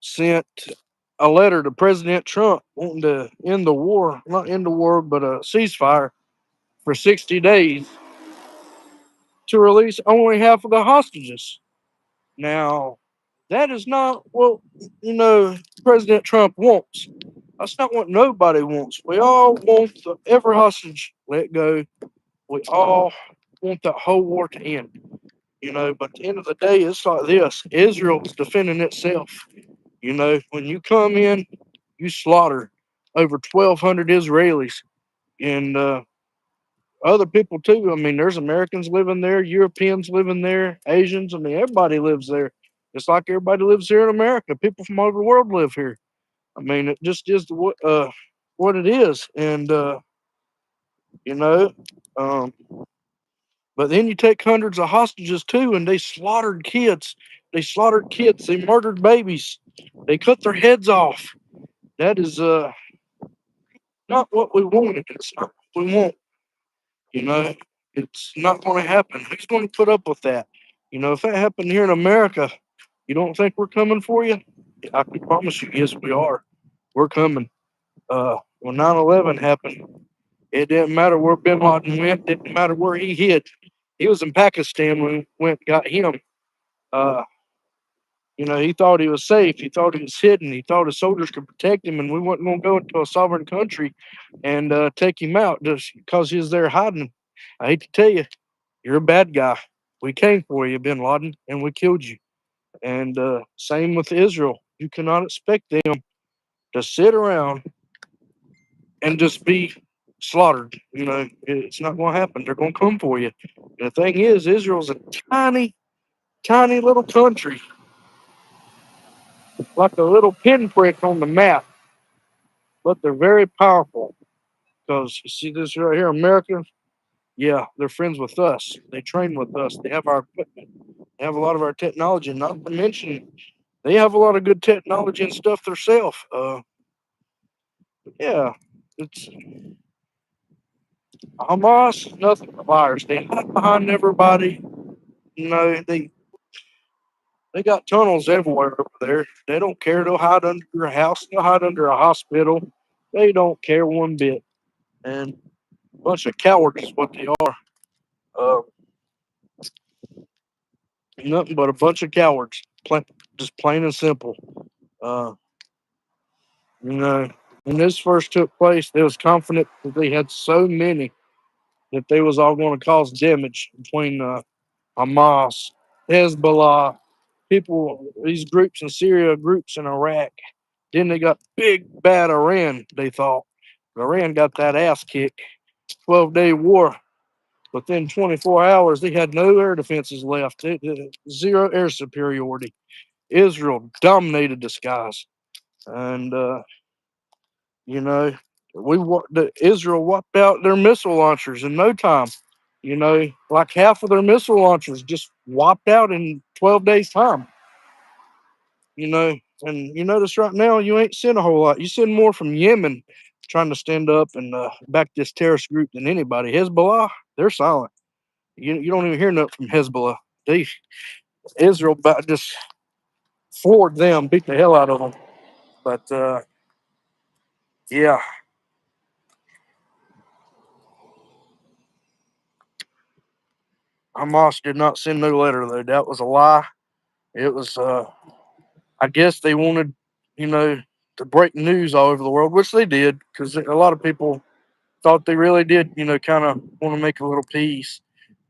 sent a letter to President Trump wanting to end the war, not end the war, but a ceasefire for 60 days to release only half of the hostages. Now, that is not what, you know, President Trump wants. That's not what nobody wants. We all want every hostage let go. We all want the whole war to end. But at the end of the day, it's like this: Israel's defending itself. When you come in, you slaughter over 1,200 Israelis and other people too. I mean, there's Americans living there, Europeans living there, Asians. I mean, everybody lives there. It's like everybody lives here in America. People from all over the world live here. I mean, it just is what it is, and you know. Um, but then you take hundreds of hostages too, and they slaughtered kids. They slaughtered kids. They murdered babies. They cut their heads off. That is not what we wanted. It's not what we want. You know, it's not going to happen. Who's going to put up with that? If that happened here in America, you don't think we're coming for you? I can promise you, yes, we are. We're coming. When 9/11 happened, it didn't matter where Bin Laden went. It didn't matter where he hid. He was in Pakistan when we went and got him. Uh, he thought he was safe. He thought he was hidden. He thought his soldiers could protect him, and we wasn't going to go into a sovereign country and take him out just because he was there hiding. I hate to tell you, you're a bad guy. We came for you, Bin Laden, and we killed you. And same with Israel. You cannot expect them to sit around and just be slaughtered. It's not going to happen. They're going to come for you. And the thing is, Israel's a tiny, tiny little country, like a little pinprick on the map, but they're very powerful. Because you see this right here, America, yeah, they're friends with us. They train with us. They have our equipment. They have a lot of our technology. Not to mention, they have a lot of good technology and stuff themselves. Yeah, it's Hamas, nothing but liars. They hide behind everybody. They got tunnels everywhere over there. They don't care. They'll hide under your house. They'll hide under a hospital. They don't care one bit. And a bunch of cowards is what they are. Uh, Nothing but a bunch of cowards. Just plain and simple. Uh, you know, when this first took place, they was confident that they had so many that they was all going to cause damage between Hamas, Hezbollah, people, these groups in Syria, groups in Iraq. Then they got big bad Iran. They thought Iran got that ass kicked. 12-day war. Within 24 hours, they had no air defenses left. Zero air superiority. Israel dominated the skies, and you know, Israel wiped out their missile launchers in no time. Like half of their missile launchers just wiped out in 12 days time. And you notice right now you ain't seeing a whole lot. You send more from Yemen trying to stand up and back this terrorist group than anybody. Hezbollah, they're silent. You don't even hear nothing from Hezbollah. They Israel about just floored them, beat the hell out of them. But yeah, Hamas did not send no letter though. That was a lie. It was I guess they wanted, you know, to break news all over the world, which they did, because a lot of people thought they really did, kind of want to make a little peace,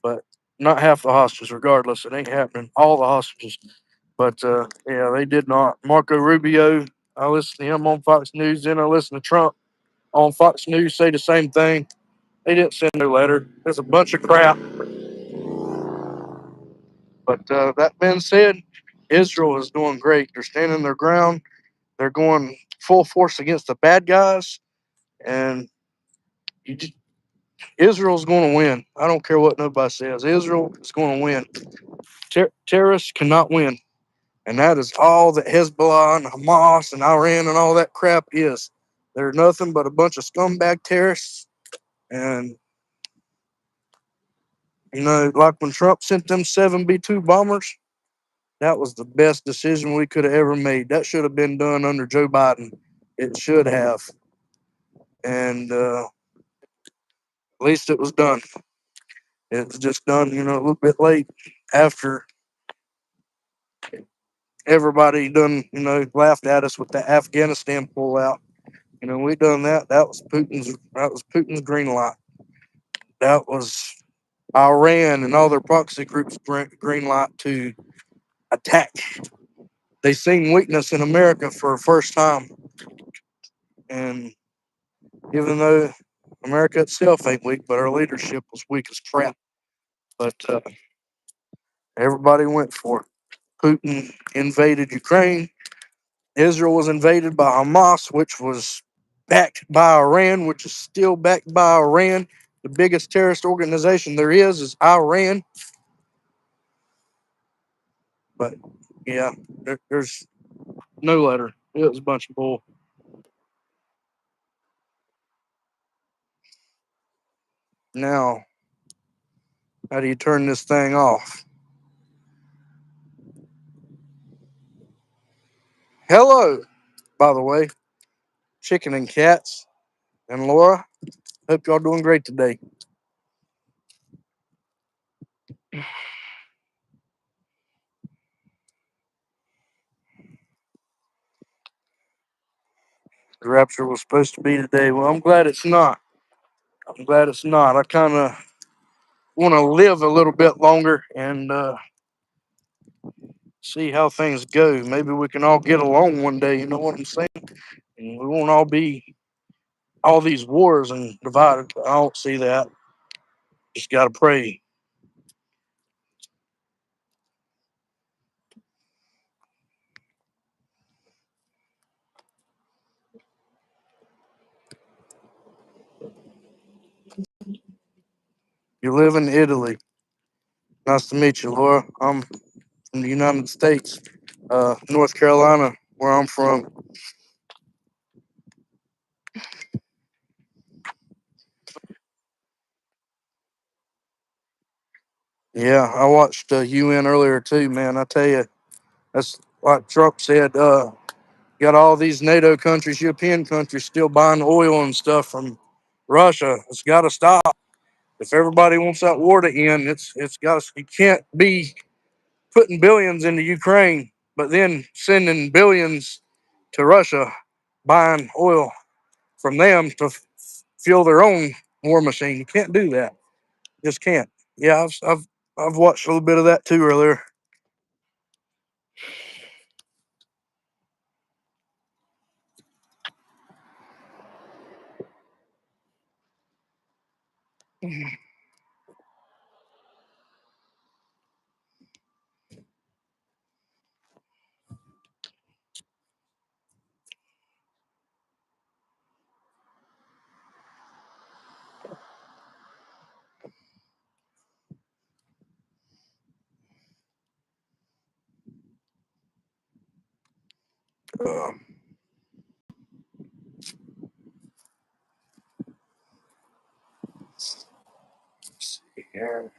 but not half the hostages. Regardless, it ain't happening. All the hostages, but yeah, they did not. Marco Rubio, I listened to him on Fox News. Then I listened to Trump on Fox News say the same thing. They didn't send no letter. There's a bunch of crap. But that being said, Israel is doing great. They're standing their ground. They're going full force against the bad guys, and you just, Israel's going to win. I don't care what nobody says. Israel is going to win. Terrorists cannot win, and that is all that Hezbollah and Hamas and Iran and all that crap is. They're nothing but a bunch of scumbag terrorists. And like when Trump sent them 7 B-2 bombers, That was the best decision we could have ever made. That should have been done under Joe Biden. It should have. And at least it was done. It was just done, a little bit late after everybody done, laughed at us with the Afghanistan pullout. We done that. That was Putin's green light. That was Iran and all their proxy groups green light to attack. They seen weakness in America for the first time, and even though America itself ain't weak, but our leadership was weak as crap. But everybody went for it. Putin invaded Ukraine. Israel was invaded by Hamas, which was backed by Iran, which is still backed by Iran. The biggest terrorist organization there is Iran. But yeah, there's no letter. It was a bunch of bull. Now, how do you turn this thing off? Hello, by the way, chicken and cats and Laura. Hope y'all doing great today. The rapture was supposed to be today. Well, I'm glad it's not. I'm glad it's not. I kind of want to live a little bit longer and see how things go. Maybe we can all get along one day. You know what I'm saying? And we won't all be all these wars and divided. I don't see that. Just gotta pray. You live in Italy. Nice to meet you, Laura. I'm from the United States, North Carolina, where I'm from. Yeah, I watched UN earlier too, man. I tell you, that's like Trump said. Got all these NATO countries, European countries, still buying oil and stuff from Russia. It's got to stop. If everybody wants that war to end, it's got to. You can't be putting billions into Ukraine, but then sending billions to Russia, buying oil from them to fuel their own war machine. You can't do that. Just can't. Yeah, I've watched a little bit of that too earlier. Uh, let's see here.